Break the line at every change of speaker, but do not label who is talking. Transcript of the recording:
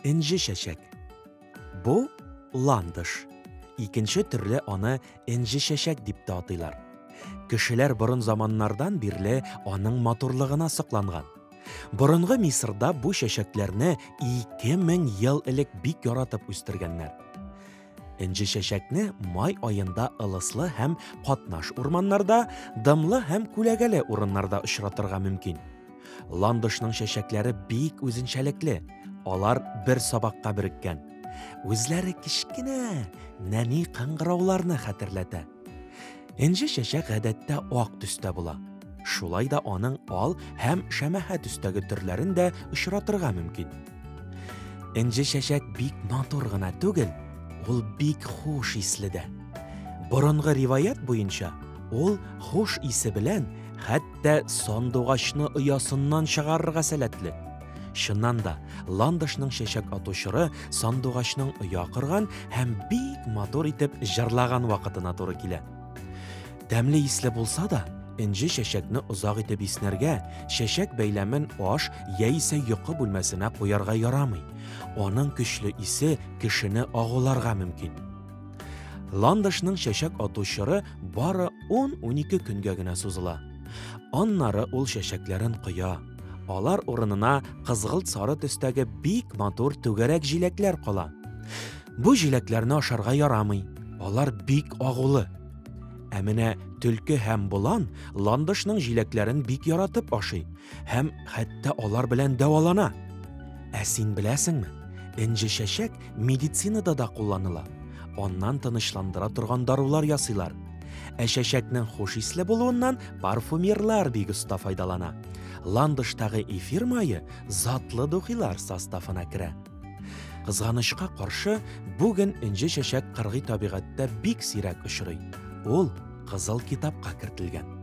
Инжи шәшәк. Бу ландыш. Икенче төрле аны инжи шәшәк дип тә атыйлар. Кешеләр борын заманнардан бирле аның матурлыгына сокланган. Борынгы Мисырда бу шәшәкләрне 2000 ел элек бик яратып үстергәннәр. Инжи шәшәкне май айында ылыслы һәм катнаш урманнарда, дымлы һәм күләгәле урыннарда очратырга мөмкин. Ландышның шәшәкләре бик үзенчәлекле. Алар бер сабакка биреккән. Үзләре кичкенә, нәни кыңгырауларны хәтерләтә. Инжи шәшәк гадәттә ак төстә була. Шулай да аның ал һәм шәмәхә төстәге төрләрен дә очратырга мөмкин. Инжи шәшәк бик матур гына түгел, ул бик хуш исле дә. Борынгы риваят буенча, ул хуш исе белән хәтта сандугачны оясыннан чыгарырга сәләтле. Чыннан да, ландышның шәшәк атучыры сандугачның оя кырган һәм бик матур итеп җырлаган вакытына туры килә. Тәмле исле булса да, инжи шәшәкне озак итеп иснәргә, шәшәк бәйләмен аш яисә йокы бүлмәсенә куярга ярамый. Аның көчле исе кешене агуларга мөмкин. Ландышның шәшәк атучыры бары 10-12 көнгә генә сузыла. Аннары ул шәшәкләрен кыя. Алар урынына кызгылт сары төстәге бик матур түгәрәк җиләкләр кала. Бу җиләкләрне ашарга ярамый. Алар бик агулы. Ә менә төлке һәм болан ландышның җиләкләрен бик яратып ашый һәм хәтта алар белән дәвалана. Ә син беләсеңме? Инжи шәшәк медицинада да кулланыла. Аннан тынычландыра торган дарулар ясыйлар. Ә шәшәкнең хуш исле булуыннан парфюмерлар бик оста файдалана. Ландыштагы эфир майы затлы духилар составына керә. Кызганычка каршы, бүген инжи шәшәк кыргый табигатьтә бик сирәк очрый. Ул кызыл китапка кертелгән.